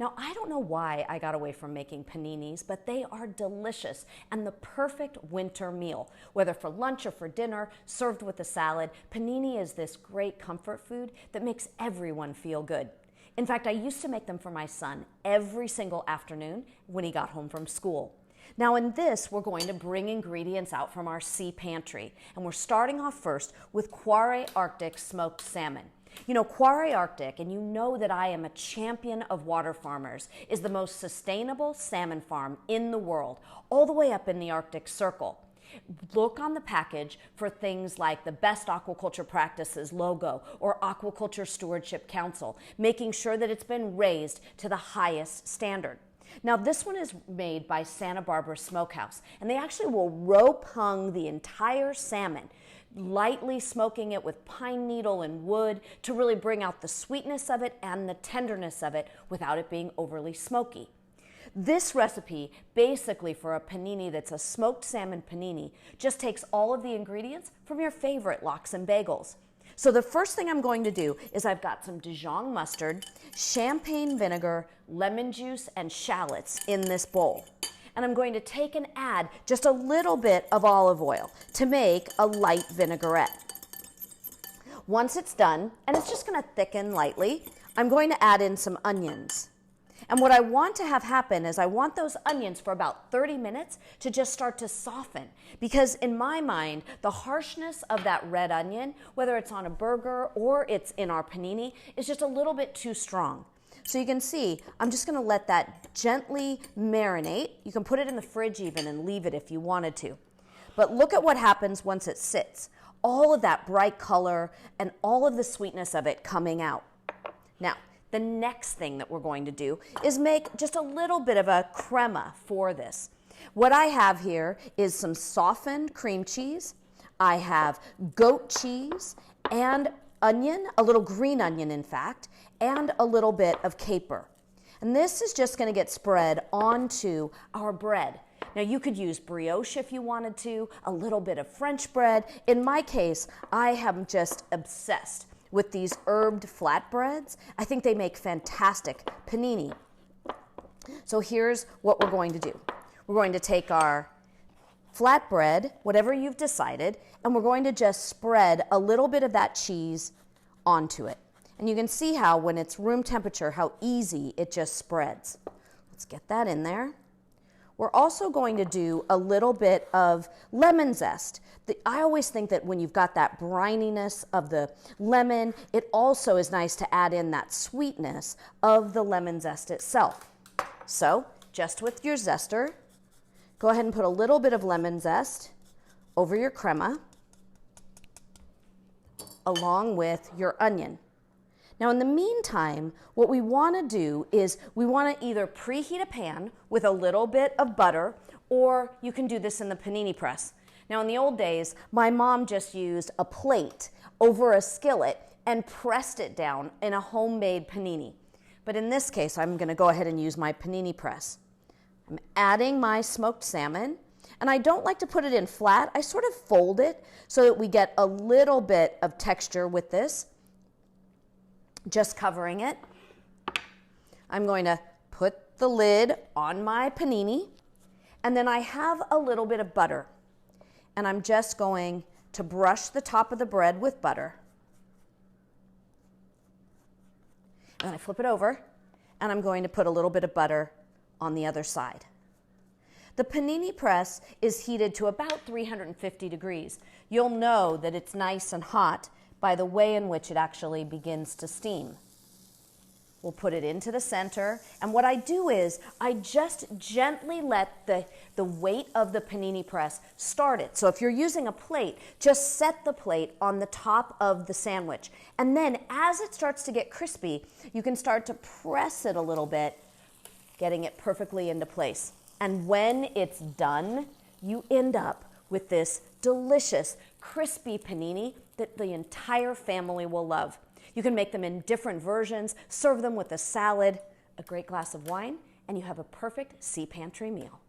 Now, I don't know why I got away from making paninis, but they are delicious and the perfect winter meal. Whether for lunch or for dinner, served with a salad, panini is this great comfort food that makes everyone feel good. In fact, I used to make them for my son every single afternoon when he got home from school. Now in this, we're going to bring ingredients out from our sea pantry. And we're starting off first with Quarry Arctic smoked salmon. You know, Quarry Arctic, and you know that I am a champion of water farmers, is the most sustainable salmon farm in the world, all the way up in the Arctic Circle. Look on the package for things like the Best Aquaculture Practices logo or Aquaculture Stewardship Council, making sure that it's been raised to the highest standard. Now this one is made by Santa Barbara Smokehouse, and they actually will rope hung the entire salmon, lightly smoking it with pine needle and wood to really bring out the sweetness of it and the tenderness of it without it being overly smoky. This recipe, basically for a panini that's a smoked salmon panini, just takes all of the ingredients from your favorite lox and bagels. So the first thing I'm going to do is I've got some Dijon mustard, champagne vinegar, lemon juice, and shallots in this bowl. And I'm going to take and add just a little bit of olive oil to make a light vinaigrette. Once it's done, and it's just going to thicken lightly, I'm going to add in some onions. And what I want to have happen is I want those onions for about 30 minutes to just start to soften. Because in my mind, the harshness of that red onion, whether it's on a burger or it's in our panini, is just a little bit too strong. So you can see, I'm just gonna let that gently marinate. You can put it in the fridge even and leave it if you wanted to. But look at what happens once it sits. All of that bright color and all of the sweetness of it coming out. Now, the next thing that we're going to do is make just a little bit of a crema for this. What I have here is some softened cream cheese. I have goat cheese and onion, a little green onion in fact, and a little bit of caper. And this is just going to get spread onto our bread. Now you could use brioche if you wanted to, a little bit of French bread. In my case, I am just obsessed with these herbed flatbreads. I think they make fantastic panini. So here's what we're going to do. We're going to take our flatbread, whatever you've decided, and we're going to just spread a little bit of that cheese onto it. And you can see how when it's room temperature, how easy it just spreads. Let's get that in there. We're also going to do a little bit of lemon zest. I always think that when you've got that brininess of the lemon, it also is nice to add in that sweetness of the lemon zest itself. So, just with your zester, go ahead and put a little bit of lemon zest over your crema, along with your onion. Now in the meantime, what we want to do is we want to either preheat a pan with a little bit of butter, or you can do this in the panini press. Now in the old days, my mom just used a plate over a skillet and pressed it down in a homemade panini. But in this case, I'm going to go ahead and use my panini press. I'm adding my smoked salmon, and I don't like to put it in flat. I sort of fold it so that we get a little bit of texture with this. Just covering it. I'm going to put the lid on my panini, and then I have a little bit of butter, and I'm just going to brush the top of the bread with butter. And then I flip it over, and I'm going to put a little bit of butter on the other side. The panini press is heated to about 350 degrees. You'll know that it's nice and hot by the way in which it actually begins to steam. We'll put it into the center, and what I do is I just gently let the weight of the panini press start it. So if you're using a plate, just set the plate on the top of the sandwich. And then as it starts to get crispy, you can start to press it a little bit, getting it perfectly into place. And when it's done, you end up with this delicious, crispy panini that the entire family will love. You can make them in different versions, serve them with a salad, a great glass of wine, and you have a perfect sea pantry meal.